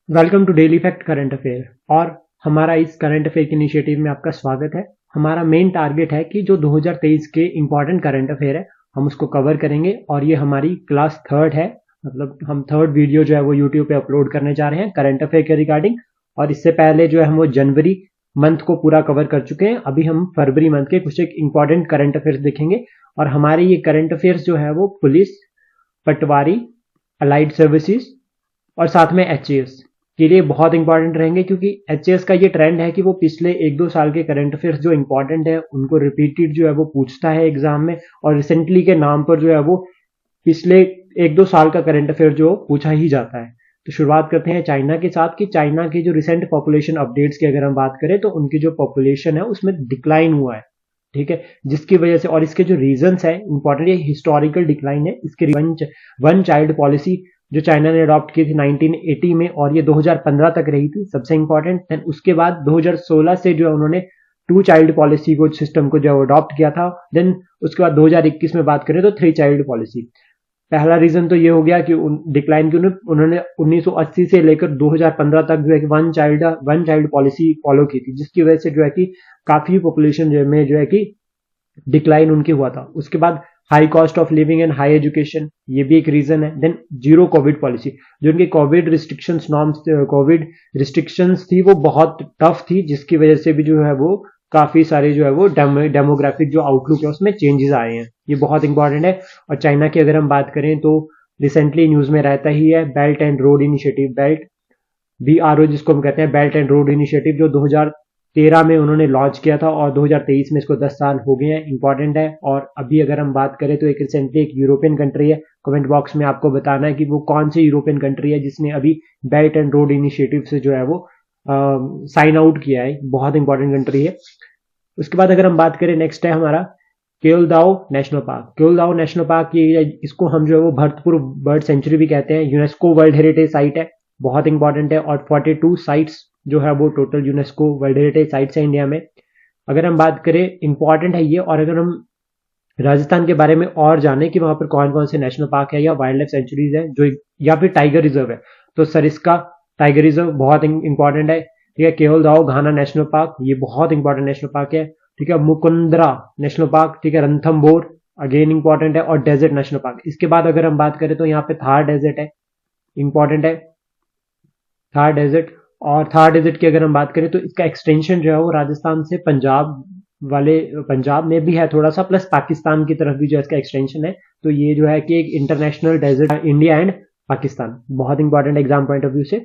Welcome to daily fact current affair. और हमारा इस करंट अफेयर के इनिशिएटिव में आपका स्वागत है। हमारा मेन टारगेट है कि जो 2023 के इंपॉर्टेंट करंट अफेयर है हम उसको कवर करेंगे, और ये हमारी क्लास थर्ड है। मतलब हम थर्ड वीडियो जो है वो यूट्यूब पे अपलोड करने जा रहे हैं करंट अफेयर के रिगार्डिंग। और इससे पहले जो है हम वो जनवरी मंथ को पूरा कवर कर चुके हैं। अभी हम फरवरी मंथ के कुछ एक इंपॉर्टेंट करंट अफेयर्स देखेंगे। और हमारे ये करंट अफेयर्स जो है वो पुलिस, पटवारी, अलाइड सर्विसेज और साथ में एचएएस के लिए बहुत इंपॉर्टेंट रहेंगे, क्योंकि एचएएस का ये ट्रेंड है कि वो पिछले 1-2 साल के करंट अफेयर्स जो इंपॉर्टेंट है उनको रिपीटेड जो है वो पूछता है एग्जाम में। और रिसेंटली के नाम पर जो है वो पिछले 1-2 साल का करंट अफेयर जो पूछा ही जाता है। तो शुरुआत करते हैं चाइना के साथ कि चाइना की जो रिसेंट पॉपुलेशन अपडेट्स की अगर हम बात करें तो उनकी जो पॉपुलेशन है उसमें डिक्लाइन हुआ है। ठीक है, जिसकी वजह से, और इसके जो रीजंस है इंपॉर्टेंट, ये हिस्टोरिकल डिक्लाइन है। इसके वन चाइल्ड पॉलिसी जो चाइना ने अडॉप्ट की थी 1980 में, और ये 2015 तक रही थी, सबसे इंपॉर्टेंट। देन उसके बाद 2016 से जो है उन्होंने टू चाइल्ड पॉलिसी को, सिस्टम को जो है अडॉप्ट किया था। देन उसके बाद 2021 में बात करें तो थ्री चाइल्ड पॉलिसी। पहला रीजन तो ये हो गया कि डिक्लाइन की उन्होंने 1980 से लेकर 2015 तक जो है कि वन चाइल्ड पॉलिसी फॉलो की थी, जिसकी वजह से जो है कि काफी पॉपुलेशन में जो है कि डिक्लाइन उनकी हुआ था। उसके बाद high cost of living and high education, ये भी एक रीजन है। देन जीरो कोविड पॉलिसी, जो उनकी Covid restrictions norms, Covid restrictions थी वो बहुत टफ थी, जिसकी वजह से भी जो है वो काफी सारे जो है वो डेमोग्राफिक जो आउटलुक है उसमें चेंजेस आए हैं। ये बहुत इंपॉर्टेंट है। और चाइना की अगर हम बात करें तो रिसेंटली न्यूज में रहता ही है belt and road initiative, BRO जिसको हम कहते हैं, बेल्ट एंड रोड इनिशिएटिव, जो 2013 में उन्होंने लॉन्च किया था और 2023 में इसको 10 साल हो गए हैं। इंपॉर्टेंट है। और अभी अगर हम बात करें तो एक रिसेंटली एक यूरोपियन कंट्री है, कमेंट बॉक्स में आपको बताना है कि वो कौन सी यूरोपियन कंट्री है जिसने अभी बेल्ट एंड रोड इनिशिएटिव से जो है वो साइन आउट किया है। बहुत इंपॉर्टेंट कंट्री है। उसके बाद अगर हम बात करें, नेक्स्ट है हमारा केओलदाओ नेशनल पार्क। केओलदाओ नेशनल पार्क, ये इसको हम जो है वो भरतपुर बर्ड सेंचुरी भी कहते हैं। यूनेस्को वर्ल्ड हेरिटेज साइट है, बहुत इंपॉर्टेंट है। और 42 साइट्स जो है वो total UNESCO world heritage sites है इंडिया में। अगर हम बात करें, इंपॉर्टेंट है ये। और अगर हम राजस्थान के बारे में और जाने कि वहां पर कौन कौन से नेशनल पार्क है या वाइल्ड लाइफ सेंचुरीज है जो, या फिर टाइगर रिजर्व है, तो सरिस्का टाइगर रिजर्व बहुत इंपॉर्टेंट है। ठीक है, केवलदाओ घाना नेशनल पार्क, ये बहुत इंपॉर्टेंट नेशनल पार्क है। ठीक है, मुकुंदरा नेशनल पार्क, ठीक है, रणथंभौर अगेन इंपॉर्टेंट है। और डेजर्ट नेशनल पार्क। इसके बाद अगर हम बात करें तो यहाँ पे थार डेजर्ट है, इंपॉर्टेंट है, थार डेजर्ट। और थार डेजर्ट की अगर हम बात करें तो इसका एक्सटेंशन जो है वो राजस्थान से पंजाब में भी है थोड़ा सा, प्लस पाकिस्तान की तरफ भी जो है इसका एक्सटेंशन है। तो ये जो है कि एक international desert India and Pakistan, बहुत important exam point of view से।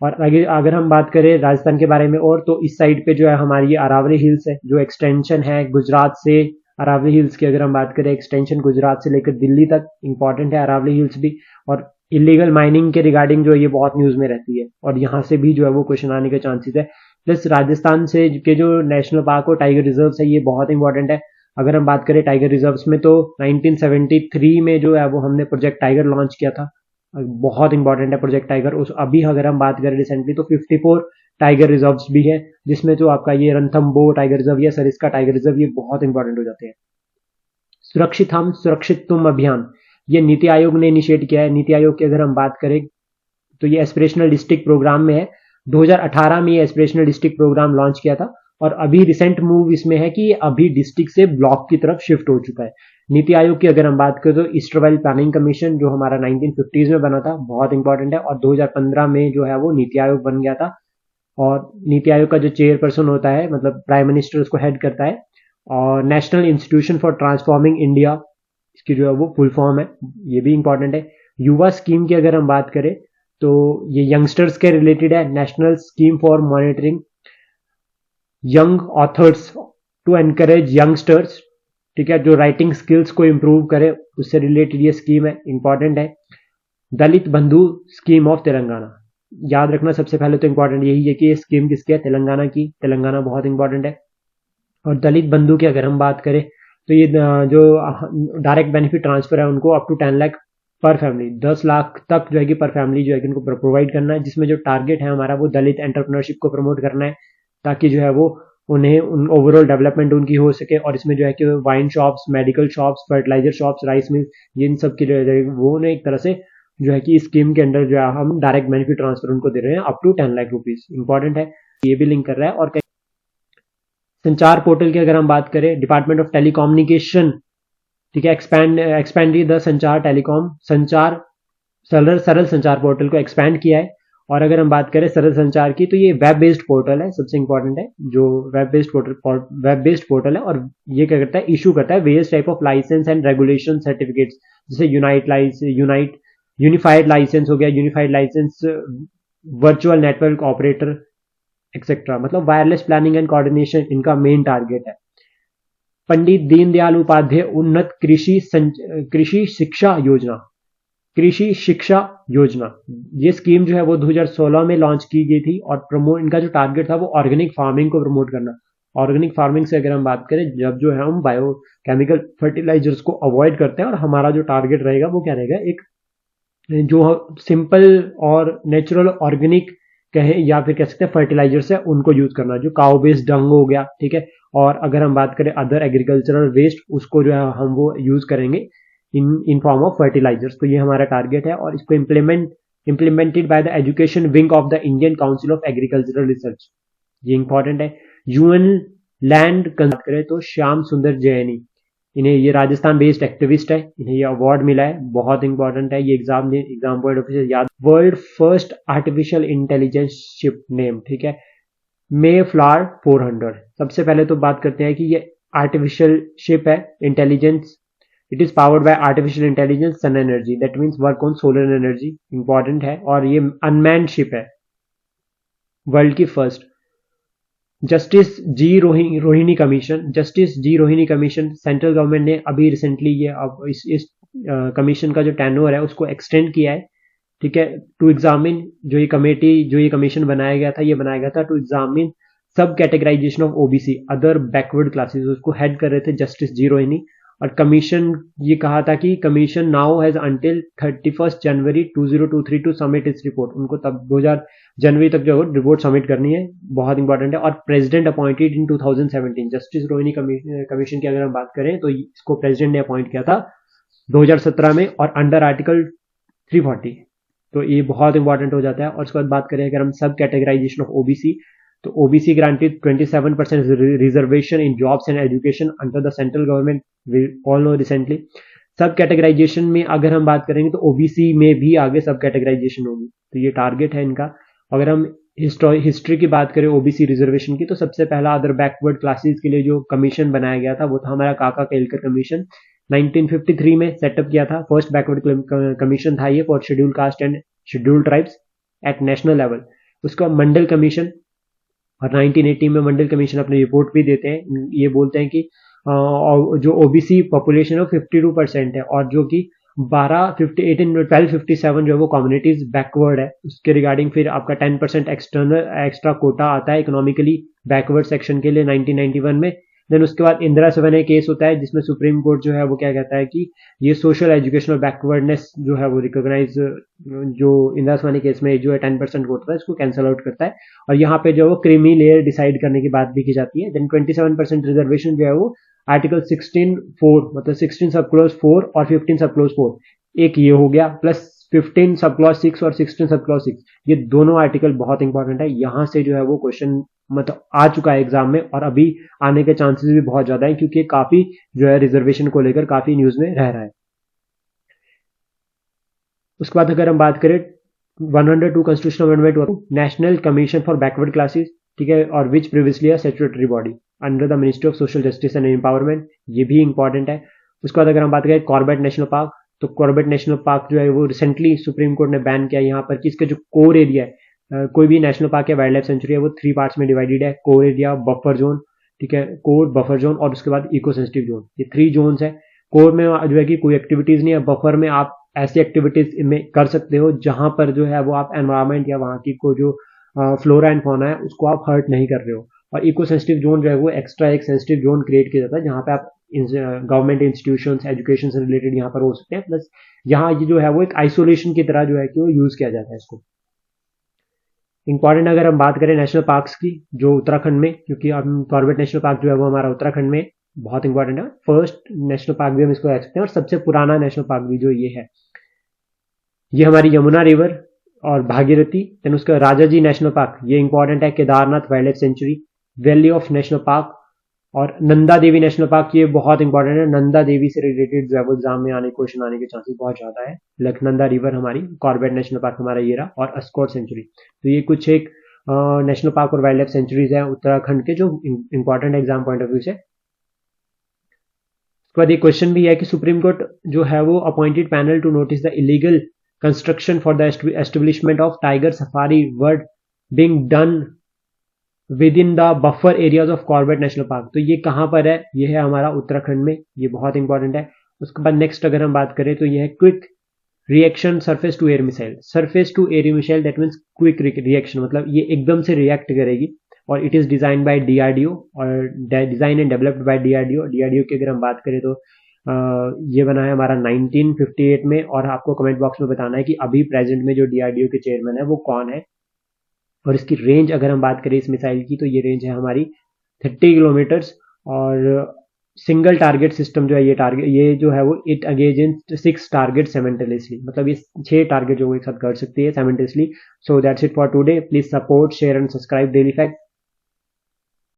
और आगे अगर हम बात करें राजस्थान के बारे में, और तो इस साइड पे जो है हमारी अरावली हिल्स है, जो एक्सटेंशन है गुजरात से। अरावली हिल्स की अगर हम बात करें, एक्सटेंशन गुजरात से लेकर दिल्ली तक, इंपॉर्टेंट है अरावली हिल्स भी। और इलीगल माइनिंग के रिगार्डिंग जो ये बहुत न्यूज में रहती है, और यहाँ से भी जो है वो क्वेश्चन आने के चांसेस है। प्लस राजस्थान से के जो नेशनल पार्क और टाइगर रिजर्व है ये बहुत इंपॉर्टेंट है। अगर हम बात करें टाइगर रिजर्व्स में, तो 1973 में जो है वो हमने प्रोजेक्ट टाइगर लॉन्च किया था। बहुत इंपॉर्टेंट है प्रोजेक्ट टाइगर। उस अभी अगर हम बात करें रिसेंटली तो 54 टाइगर रिजर्व्स भी है, जिसमें जो आपका ये रणथंबोर टाइगर रिजर्व या सरिस्का टाइगर रिजर्व, ये बहुत इंपॉर्टेंट हो जाते हैं। सुरक्षित हम सुरक्षित तुम अभियान, ये नीति आयोग ने इनिशिएट किया है। नीति आयोग की अगर हम बात करें तो ये एस्पिरेशनल डिस्ट्रिक्ट प्रोग्राम में है। 2018 में ये एस्पिरेशनल डिस्ट्रिक्ट प्रोग्राम लॉन्च किया था, और अभी रिसेंट मूव इसमें है कि ये अभी डिस्ट्रिक्ट से ब्लॉक की तरफ शिफ्ट हो चुका है। नीति आयोग की अगर हम बात करें तो ईस्टर्न प्लानिंग कमीशन, जो हमारा 1950s में बना था, बहुत इंपॉर्टेंट है। और 2015 में जो है वो नीति आयोग बन गया था। और नीति आयोग का जो चेयरपर्सन होता है, मतलब प्राइम मिनिस्टर उसको हेड करता है। और national institution for transforming India, इसकी जो है वो फुल फॉर्म है, ये भी इंपॉर्टेंट है। युवा स्कीम की अगर हम बात करें तो ये यंगस्टर्स के रिलेटेड है। National scheme for monitoring young authors to encourage youngsters, ठीक है, जो राइटिंग स्किल्स को इंप्रूव करे, उससे रिलेटेड ये स्कीम है, इंपॉर्टेंट है। दलित बंधु स्कीम ऑफ तेलंगाना, याद रखना सबसे पहले तो इंपॉर्टेंट यही है कि ये स्कीम किसकी है, तेलंगाना की। तेलंगाना बहुत इंपॉर्टेंट है। और दलित बंधु की अगर हम बात करें तो ये जो डायरेक्ट बेनिफिट ट्रांसफर है उनको अप टू 10 लाख पर फैमिली, 10 लाख तक जो है कि पर फैमिली जो है कि उनको प्रोवाइड करना है। जिसमें जो टारगेट है हमारा वो दलित एंटरप्रेन्योरशिप को प्रमोट करना है, ताकि जो है वो उन्हें ओवरऑल डेवलपमेंट उनकी हो सके। और इसमें जो है कि wine shops, medical shops, fertiliser shops, rice mill, इन सब की वो उन्हें एक तरह से जो है कि इस स्कीम के अंडर जो है हम डायरेक्ट बेनिफिट ट्रांसफर उनको दे रहे हैं up to 10 lakh rupees. Important है, ये भी लिंक कर रहा है। और संचार पोर्टल की अगर हम बात करें, डिपार्टमेंट ऑफ टेलीकम्युनिकेशन, ठीक है, एक्सपैंड द संचार टेलीकॉम संचार सरल संचार पोर्टल को एक्सपैंड किया है। और अगर हम बात करें सरल संचार की, तो ये वेब बेस्ड पोर्टल है, सबसे इंपॉर्टेंट है, जो वेब बेस्ड पोर्टल है। और ये क्या करता है, इशू करता है various type of license and regulation certificates, जैसे यूनिफाइड लाइसेंस हो गया, unified license virtual network operator etcetera, मतलब वायरलेस प्लानिंग एंड कोऑर्डिनेशन इनका मेन टारगेट है। पंडित दीनदयाल उपाध्याय उन्नत कृषि शिक्षा योजना, कृषि शिक्षा योजना, ये स्कीम जो है वो 2016 में लॉन्च की गई थी। और प्रमोट, इनका जो टारगेट था वो ऑर्गेनिक फार्मिंग को प्रमोट करना। ऑर्गेनिक फार्मिंग से अगर हम बात करें, जब जो है हम बायोकेमिकल फर्टिलाइजर्स को अवॉइड करते हैं, और हमारा जो टारगेट रहेगा वो क्या रहेगा, एक जो सिंपल और नेचुरल ऑर्गेनिक कहें या फिर कह सकते हैं फर्टिलाइजर्स है, उनको यूज करना, जो काउ बेस्ड डंग हो गया, ठीक है। और अगर हम बात करें अदर एग्रीकल्चरल वेस्ट, उसको जो है हम वो यूज करेंगे इन फॉर्म ऑफ फर्टिलाइजर्स। तो ये हमारा टारगेट है, और इसको implemented by the education wing of the Indian council of agricultural research, ये इंपॉर्टेंट है। यूएन लैंड बात करें तो श्याम सुंदर जैनी, इन्हें, ये राजस्थान बेस्ड एक्टिविस्ट है, इन्हें ये अवार्ड मिला है, बहुत इंपॉर्टेंट है ये एग्जाम वर्ड ऑफिसर याद। World first artificial intelligence ship name, ठीक है, मे फ्लावर 400। सबसे पहले तो बात करते हैं कि ये आर्टिफिशियल शिप है intelligence, it is powered by artificial intelligence sun energy, that means work on solar energy, important है। और ये अनमैन्ड शिप है, वर्ल्ड की first. Justice G Rohini commission, justice G Rohini commission, central government ने अभी रिसेंटली ये अब इस कमीशन का जो टेन्योर है उसको एक्सटेंड किया है, ठीक है, टू एग्जामिन, जो ये कमीशन बनाया गया था, ये बनाया गया था to examine sub categorization of OBC other backward classes, उसको हेड कर रहे थे जस्टिस जी रोहिणी। और कमीशन, ये कहा था कि commission now has until 31 January 2023 to submit its report, उनको तब 2000 जनवरी तक जो रिपोर्ट सबमिट करनी है, बहुत इंपॉर्टेंट है। और president appointed in 2017, justice Rohini commission की अगर हम बात करें तो इसको प्रेसिडेंट ने अपॉइंट किया था 2017 में, और अंडर आर्टिकल 340, तो ये बहुत इंपॉर्टेंट हो जाता है। और उसके बाद बात करें अगर हम सब कैटेगराइजेशन ऑफ ओबीसी, तो OBC granted 27% reservation in jobs and education under the central government, we all know recently. Sub categorization में अगर हम बात करेंगे तो ओबीसी में भी आगे सब कैटेगराइजेशन होगी, तो ये टारगेट है इनका। अगर हम हिस्ट्री की बात करें ओबीसी रिजर्वेशन की, तो सबसे पहला अदर बैकवर्ड क्लासेस के लिए जो कमीशन बनाया गया था वो था हमारा काका केलकर कमीशन, 1953 में सेटअप किया था। फर्स्ट बैकवर्ड कमीशन था ये for schedule caste and schedule tribes at national level. उसका मंडल कमीशन, और 1980 में मंडल कमीशन अपनी रिपोर्ट भी देते हैं, ये बोलते हैं कि जो ओबीसी पॉपुलेशन है 52% है, और जो कि 1257 जो है वो कम्युनिटीज बैकवर्ड है, उसके रिगार्डिंग फिर आपका 10% एक्स्ट्रा कोटा आता है इकोनॉमिकली बैकवर्ड सेक्शन के लिए 1991 में। देन उसके बाद इंदिरा सवने केस होता है, जिसमें सुप्रीम कोर्ट जो है वो क्या कहता है कि ये सोशल एजुकेशनल बैकवर्डनेस जो है वो रिकॉग्नाइज, जो इंदिरा सवने केस में जो है 10% कोटा था, इसको कैंसिल आउट करता है। और यहाँ पे जो है वो क्रीमी लेयर डिसाइड करने की बात भी की जाती है। देन 27% रिजर्वेशन जो है वो आर्टिकल 16(4), मतलब 16 सब क्लोज 4 और 15 सब क्लोज 4, एक ये हो गया, प्लस 15 सब क्लॉज 6 और 16 सब क्लॉज 6, ये दोनों आर्टिकल बहुत इंपॉर्टेंट है। यहां से जो है वो क्वेश्चन मतलब आ चुका है एग्जाम में, और अभी आने के चांसेस भी बहुत ज्यादा है, क्योंकि काफी जो है रिजर्वेशन को लेकर काफी न्यूज में रह रहा है। उसके बाद अगर हम बात करें 102 constitutional amendment, national commission for backward classes, ठीक है, और which previously statutory body under the ministry of social justice and empowerment, ये भी इंपॉर्टेंट है। उसके बाद अगर हम बात करें कॉर्बेट नेशनल पार्क, तो कॉर्बेट नेशनल पार्क जो है वो रिसेंटली सुप्रीम कोर्ट ने बैन किया यहाँ पर कि इसका जो कोर एरिया है, कोई भी नेशनल पार्क या वाइल्ड लाइफ सेंचुरी है वो 3 पार्ट्स में डिवाइडेड है, कोर एरिया, बफर जोन, ठीक है, कोर, बफर जोन और उसके बाद इको सेंसिटिव जोन, ये 3 जोन्स है। कोर में जो है कि कोई एक्टिविटीज नहीं है, बफर में आप ऐसी एक्टिविटीज में कर सकते हो जहां पर जो है वो आप एनवायरमेंट या वहां की को जो फ्लोरा एंड फौना है उसको आप हर्ट नहीं कर रहे हो। और इको सेंसिटिव जोन जो है वो एक्स्ट्रा एक सेंसिटिव जोन क्रिएट किया जाता है जहां पे आप गवर्नमेंट इंस्टीट्यूशंस, एजुकेशन से रिलेटेड यहाँ पर हो सकते हैं, प्लस यहाँ ये जो है वो एक आइसोलेशन की तरह जो है कि वो यूज किया जाता है इसको। इंपॉर्टेंट अगर हम बात करें नेशनल पार्क्स की, जो उत्तराखंड में, क्योंकि हम कॉर्बेट नेशनल पार्क जो है वो हमारा उत्तराखंड में बहुत इंपॉर्टेंट है, फर्स्ट नेशनल पार्क भी हम इसको कह सकते हैं और सबसे पुराना नेशनल पार्क भी जो ये है। ये हमारी यमुना रिवर और भागीरथी। देन उसका राजाजी नेशनल पार्क, ये इंपॉर्टेंट है। Kedarnath wild life sanctuary, valley of national park और नंदा देवी नेशनल पार्क, ये बहुत इंपॉर्टेंट है। नंदा देवी से रिलेटेड जो है वो एग्जाम में आने क्वेश्चन आने के चांसेस बहुत ज्यादा है। लखनंदा रिवर हमारी, कॉर्बेट नेशनल पार्क हमारा ये रहा, और अस्कोट सेंचुरी। तो ये कुछ एक नेशनल पार्क और वाइल्ड लाइफ सेंचुरीज है उत्तराखंड के जो important exam point of view से। उसके बाद ये क्वेश्चन भी है कि सुप्रीम कोर्ट जो है वो appointed panel to notice the illegal construction for the establishment of tiger safari work being done within the buffer areas of Corbett national park. तो ये कहाँ पर है? ये है हमारा उत्तराखंड में, ये बहुत इंपॉर्टेंट है। उसके बाद नेक्स्ट अगर हम बात करें तो ये है quick reaction surface to air missile. Surface to air missile that means quick reaction, मतलब ये एकदम से रिएक्ट करेगी। और it is design by DRDO और design and developed by DRDO. DRDO की अगर हम बात करें तो ये बना है हमारा 1958 में। और आपको कमेंट बॉक्स में बताना है कि अभी प्रेजेंट में जो डीआरडीओ के चेयरमैन है वो कौन है। और इसकी रेंज अगर हम बात करें इस मिसाइल की तो ये रेंज है हमारी 30 किलोमीटर्स। और सिंगल टारगेट सिस्टम जो है ये जो है वो इट अगेंस्ट 6 टारगेट साइमल्टेनियसली, मतलब ये 6 टारगेट जो एक साथ कर सकती है simultaneously. So that's it for today. Please support, share and subscribe daily fact.